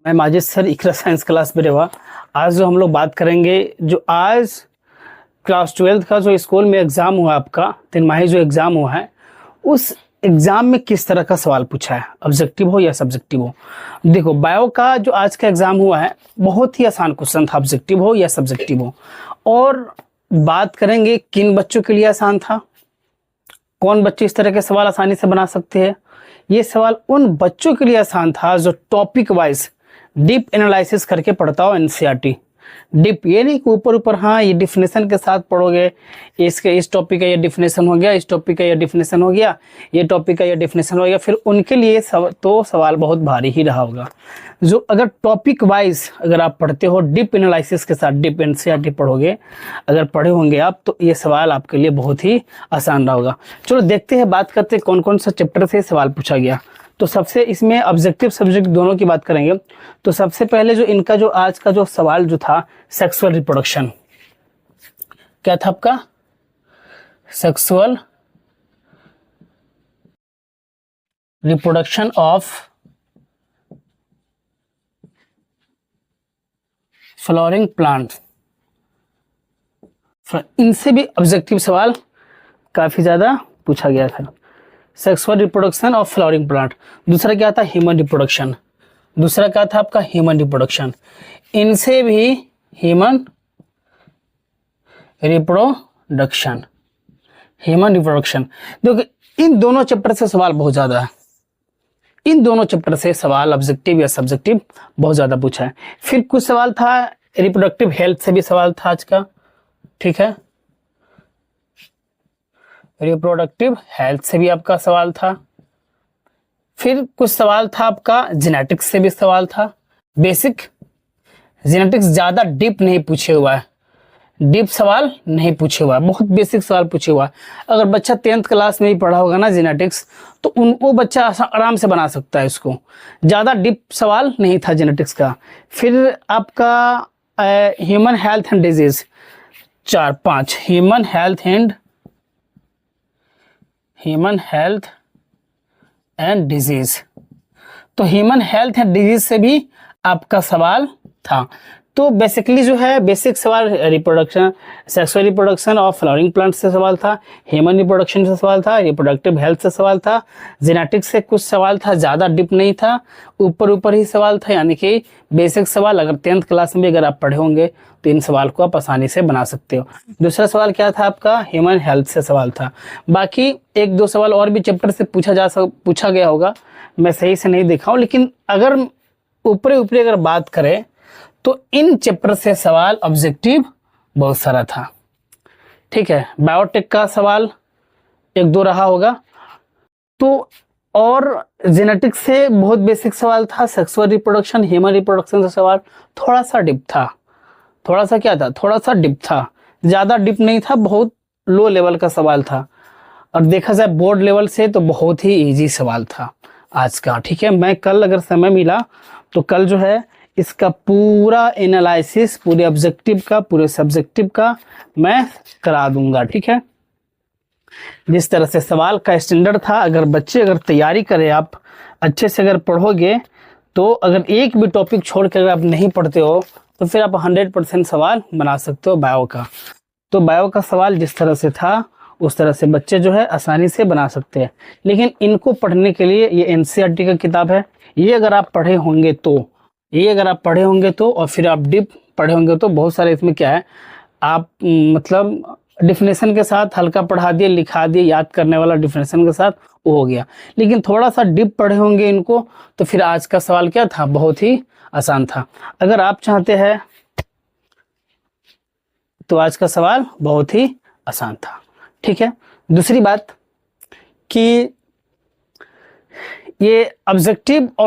मैं माजिद सर इकरा science class में रहा। आज जो हम लोग बात करेंगे, जो आज क्लास 12 का जो स्कूल में एग्ज़ाम हुआ, आपका तिमाही जो एग्ज़ाम हुआ है, उस एग्ज़ाम में किस तरह का सवाल पूछा है, ऑब्जेक्टिव हो या सब्जेक्टिव हो। देखो, बायो का जो आज का एग्ज़ाम हुआ है बहुत ही आसान क्वेश्चन था, ऑब्जेक्टिव हो या सब्जेक्टिव हो। और बात करेंगे किन बच्चों के लिए आसान था, कौन बच्चे इस तरह के सवाल आसानी से बना सकते हैं। ये सवाल उन बच्चों के लिए आसान था जो टॉपिक वाइज डीप एनालिसिस करके पढ़ता हो एनसीईआरटी। डीप ये नहीं कि ऊपर ऊपर, हाँ ये डिफिनेशन के साथ पढ़ोगे, इसके इस टॉपिक का ये डिफिनेशन हो गया, इस टॉपिक का ये डिफिनेशन हो गया, ये टॉपिक का ये डिफिनेशन हो गया, फिर उनके लिए तो सवाल बहुत भारी ही रहा होगा। जो अगर टॉपिक वाइज अगर आप पढ़ते हो डीप एनालिसिस के साथ, डीप एनसीईआरटी पढ़ोगे, अगर पढ़े होंगे आप, तो ये सवाल आपके लिए बहुत ही आसान रहा होगा। चलो देखते हैं, बात करते हैं कौन कौन सा चैप्टर से सवाल पूछा गया। तो सबसे इसमें ऑब्जेक्टिव सब्जेक्ट दोनों की बात करेंगे। तो सबसे पहले जो इनका जो आज का जो सवाल जो था, सेक्सुअल रिप्रोडक्शन। क्या था आपका? Sexual reproduction of flowering plant. इनसे भी ऑब्जेक्टिव सवाल काफी ज्यादा पूछा गया था। Sexual reproduction of flowering plant. दूसरा क्या था? Human reproduction. दूसरा क्या था आपका? Human reproduction. इनसे भी ह्यूमन रिप्रोडक्शन, ह्यूमन रिप्रोडक्शन। देखो, इन दोनों चैप्टर से सवाल बहुत ज्यादा है। इन दोनों चैप्टर से सवाल ऑब्जेक्टिव या सब्जेक्टिव बहुत ज्यादा पूछा है। फिर कुछ सवाल था रिप्रोडक्टिव हेल्थ से भी सवाल था आज का, ठीक है। रिप्रोडक्टिव हेल्थ से भी आपका सवाल था। फिर कुछ सवाल था आपका जेनेटिक्स से भी सवाल था। बेसिक जेनेटिक्स ज्यादा डीप नहीं पूछे हुआ है, डीप सवाल नहीं पूछे हुआ है, बहुत बेसिक सवाल पूछे हुआ है। अगर बच्चा 10th क्लास में ही पढ़ा होगा ना जेनेटिक्स, तो वो बच्चा आराम से बना सकता है इसको। ज्यादा डीप सवाल नहीं था जेनेटिक्स का। फिर आपका human health and disease, 4-5 human health and disease. तो ह्यूमन हेल्थ एंड डिजीज से भी आपका सवाल था। तो बेसिकली जो है बेसिक सवाल reproduction, sexual reproduction of flowering plant से सवाल था, ह्यूमन रिप्रोडक्शन से सवाल था, रिप्रोडक्टिव हेल्थ से सवाल था, जेनेटिक्स से कुछ सवाल था, ज़्यादा डीप नहीं था, ऊपर ऊपर ही सवाल था। यानी कि बेसिक सवाल अगर 10th क्लास में भी अगर आप पढ़े होंगे तो इन सवाल को आप आसानी से बना सकते हो। दूसरा सवाल क्या था आपका? ह्यूमन हेल्थ से सवाल था। बाकी 1-2 सवाल और भी चैप्टर से पूछा गया होगा, मैं सही से नहीं देखा हूँ, लेकिन अगर ऊपरी ऊपरी अगर बात करें तो इन चैप्टर से सवाल ऑब्जेक्टिव बहुत सारा था, ठीक है। बायोटेक का सवाल 1-2 रहा होगा। तो और जेनेटिक्स से बहुत बेसिक सवाल था। सेक्सुअल रिप्रोडक्शन, ह्यूमन रिप्रोडक्शन से सवाल थोड़ा सा डिप था। थोड़ा सा क्या था? थोड़ा सा डिप था, ज्यादा डिप नहीं था, बहुत लो लेवल का सवाल था। और देखा जाए बोर्ड लेवल से तो बहुत ही इजी सवाल था आज का, ठीक है। मैं कल अगर समय मिला तो कल जो है इसका पूरा एनालिसिस, पूरे ऑब्जेक्टिव का, पूरे सब्जेक्टिव का मैं करा दूंगा, ठीक है। जिस तरह से सवाल का स्टैंडर्ड था, अगर बच्चे अगर तैयारी करें, आप अच्छे से अगर पढ़ोगे, तो अगर एक भी टॉपिक छोड़ कर अगर आप नहीं पढ़ते हो तो फिर आप 100% सवाल बना सकते हो बायो का। तो बायो का सवाल जिस तरह से था उस तरह से बच्चे जो है आसानी से बना सकते हैं। लेकिन इनको पढ़ने के लिए ये एनसीईआरटी का किताब है, ये अगर आप पढ़े होंगे तो और फिर आप डीप पढ़े होंगे तो बहुत सारे इसमें क्या है, आप मतलब डिफिनेशन के साथ हल्का पढ़ा दिए, लिखा दिए, याद करने वाला डिफिनेशन के साथ वो हो गया। लेकिन थोड़ा सा डीप पढ़े होंगे इनको तो फिर आज का सवाल क्या था? बहुत ही आसान था। अगर आप चाहते हैं तो आज का सवाल बहुत ही आसान था, ठीक है। दूसरी बात कि ये ऑब्जेक्टिव और